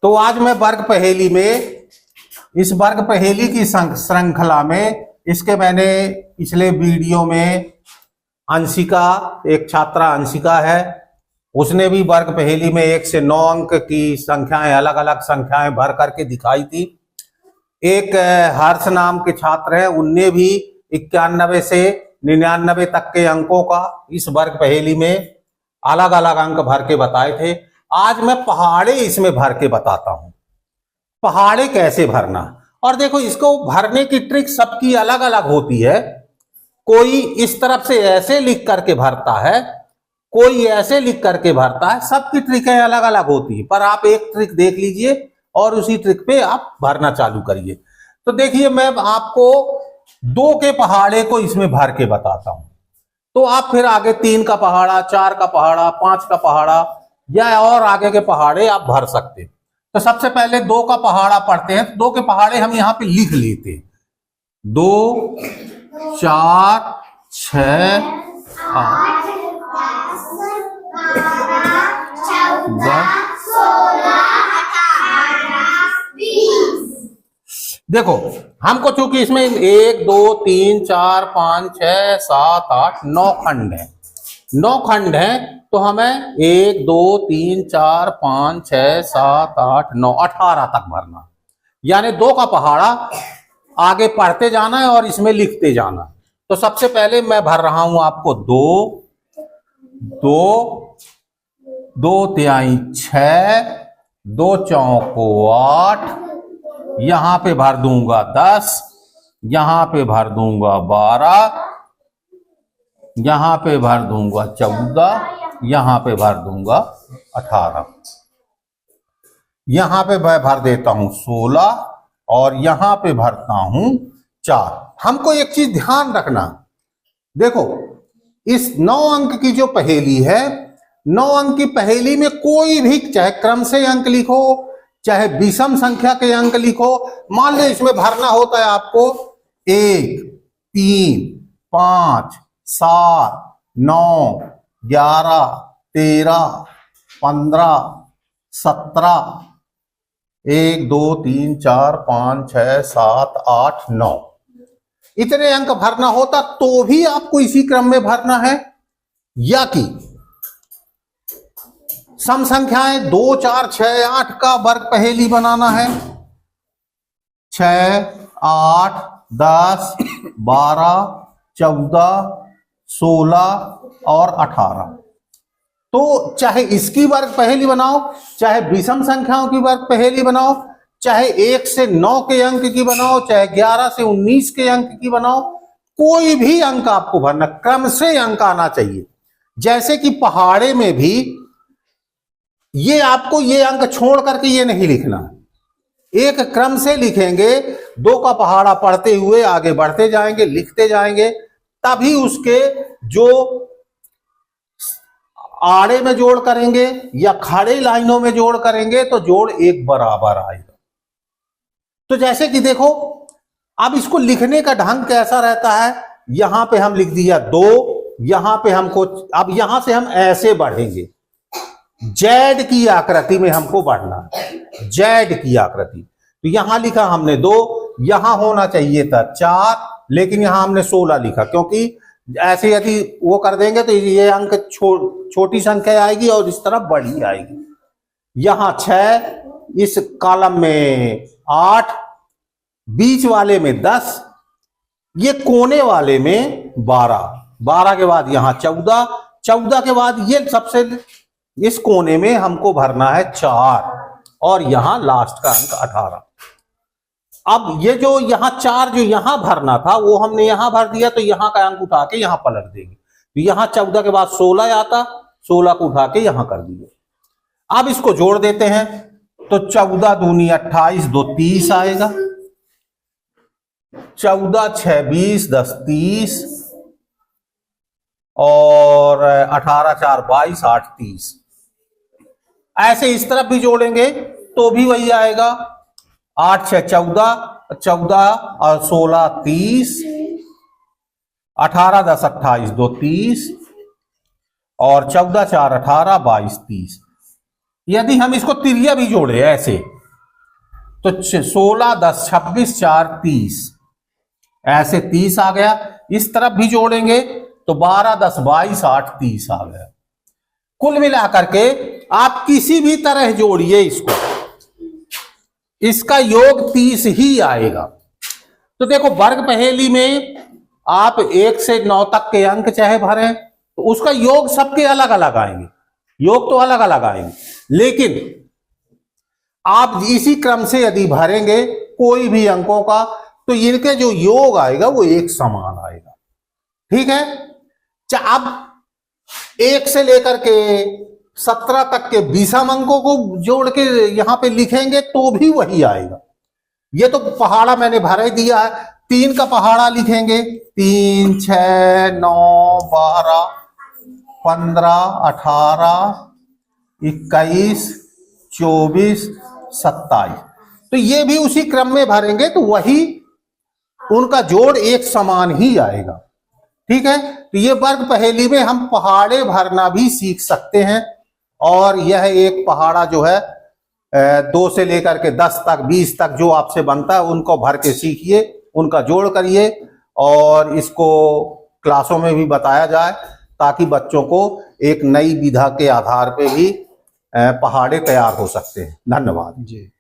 तो आज मैं वर्ग पहेली में, इस वर्ग पहेली की श्रृंखला में, इसके मैंने पिछले वीडियो में अंशिका, एक छात्रा अंशिका है, उसने भी वर्ग पहेली में 1 से 9 अंक की संख्याएं, अलग अलग संख्याएं भर करके दिखाई थी। एक हर्ष नाम के छात्र हैं, उनने भी 91 से 99 तक के अंकों का इस वर्ग पहेली में अलग अलग अंक भर के बताए थे। आज मैं पहाड़े इसमें भर के बताता हूं, पहाड़े कैसे भरना। और देखो, इसको भरने की ट्रिक सबकी अलग अलग होती है। कोई इस तरफ से ऐसे लिख करके भरता है, कोई ऐसे लिख करके भरता है, सबकी ट्रिकें अलग अलग होती है। पर आप एक ट्रिक देख लीजिए और उसी ट्रिक पे आप भरना चालू करिए। तो देखिए, मैं आपको 2 के पहाड़े को इसमें भर के बताता हूं, तो आप फिर आगे 3 का पहाड़ा, 4 का पहाड़ा, 5 का पहाड़ा या और आगे के पहाड़े आप भर सकते हैं। तो सबसे पहले 2 का पहाड़ा पढ़ते हैं। 2 के पहाड़े हम यहां पे लिख लेते हैं। 2, 4, 6, 8, 10। देखो, हमको चूंकि इसमें 1, 2, 3, 4, 5, 6, 7, 8, 9 खंड है, 9 खंड है, तो हमें 1, 2, 3, 4, 5, 6, 7, 8, 9, 18 तक भरना। यानी 2 का पहाड़ा आगे पढ़ते जाना है और इसमें लिखते जाना। तो सबसे पहले मैं भर रहा हूं आपको 2, 2 तिहाई 6, 2 चौको 8, यहां पे भर दूंगा 10, यहां पे भर दूंगा 12, यहां पे भर दूंगा 14, यहां पे भर दूंगा 18, यहां पे मैं भर देता हूं 16 और यहां पे भरता हूं 4। हमको एक चीज ध्यान रखना, देखो, इस 9 अंक की जो पहेली है, 9 अंक की पहेली में कोई भी, चाहे क्रम से अंक लिखो, चाहे विषम संख्या के अंक लिखो। मान लो इसमें भरना होता है आपको 1, 3, 5, 7, 9, 11, 13, 15, 17, 1, 2, 3, 4, 5, 6, 7, 8, 9, इतने अंक भरना होता, तो भी आपको इसी क्रम में भरना है। या कि सम संख्याएं 2, 4, 6, 8 का वर्ग पहेली बनाना है। 6, 8, 10, 12, 14, 16 और 18। तो चाहे इसकी वर्ग पहेली बनाओ, चाहे विषम संख्याओं की वर्ग पहेली बनाओ, चाहे 1 से 9 के अंक की बनाओ, चाहे 11 से 19 के अंक की बनाओ, कोई भी अंक आपको भरना, क्रम से अंक आना चाहिए। जैसे कि पहाड़े में भी ये आपको ये अंक छोड़ करके ये नहीं लिखना, एक क्रम से लिखेंगे। 2 का पहाड़ा पढ़ते हुए आगे बढ़ते जाएंगे, लिखते जाएंगे, तभी उसके जो आड़े में जोड़ करेंगे या खड़े लाइनों में जोड़ करेंगे तो जोड़ एक बराबर आएगा। तो जैसे कि देखो, अब इसको लिखने का ढंग कैसा रहता है, यहां पे हम लिख दिया 2, यहां पे हमको, अब यहां से हम ऐसे बढ़ेंगे, जेड की आकृति में हमको बढ़ना है, जेड की आकृति। तो यहां लिखा हमने 2, यहां होना चाहिए था 4, लेकिन यहां हमने 16 लिखा, क्योंकि ऐसे यदि वो कर देंगे तो ये अंक छोटी संख्या आएगी और इस तरफ बड़ी आएगी। यहां 6, इस कॉलम में 8, बीच वाले में 10, ये कोने वाले में 12, 12 के बाद यहां 14, 14 के बाद ये सबसे इस कोने में हमको भरना है 4 और यहां लास्ट का अंक 18। अब ये जो यहां 4 जो यहां भरना था वो हमने यहां भर दिया, तो यहां का अंक उठा के यहां पलट देंगे। तो यहां 14 के बाद 16 आता, 16 को उठा के यहां कर दिए। अब इसको जोड़ देते हैं, तो 14 दूनी 28, 2 30 आएगा। 14 6 20, 10 30 और 18 4 22, 8 30। ऐसे इस तरफ भी जोड़ेंगे तो भी वही आएगा। 8 6 14, 14 और 16 30, 18 10 28, 2 30 और 14 4 18, 22 30। यदि हम इसको तिरिया भी जोड़े ऐसे तो 16, 10, 26, 4, 30, ऐसे 30 आ गया। इस तरफ भी जोड़ेंगे तो 12, 10, 22, 8, 30 आ गया। कुल मिलाकर के आप किसी भी तरह जोड़िए इसको, इसका योग 30 ही आएगा। तो देखो वर्ग पहेली में आप 1 से 9 तक के अंक चाहे भरें तो उसका योग सबके अलग अलग आएंगे, योग तो अलग अलग आएंगे, लेकिन आप इसी क्रम से यदि भरेंगे कोई भी अंकों का तो इनके जो योग आएगा वो एक समान आएगा। ठीक है, अब 1 से लेकर के 17 तक के 20 अंकों को जोड़ के यहां पे लिखेंगे तो भी वही आएगा। ये तो पहाड़ा मैंने भर ही दिया है, 3 का पहाड़ा लिखेंगे, 3, 6, 9, 12, 15, 18, 21, 24, 27, तो ये भी उसी क्रम में भरेंगे तो वही उनका जोड़ एक समान ही आएगा। ठीक है, तो ये वर्ग पहेली में हम पहाड़े भरना भी सीख सकते हैं। और यह एक पहाड़ा जो है 2 से लेकर के 10 तक 20 तक जो आपसे बनता है उनको भर के सीखिए, उनका जोड़ करिए और इसको क्लासों में भी बताया जाए ताकि बच्चों को एक नई विधा के आधार पे भी पहाड़े तैयार हो सकते हैं। धन्यवाद जी।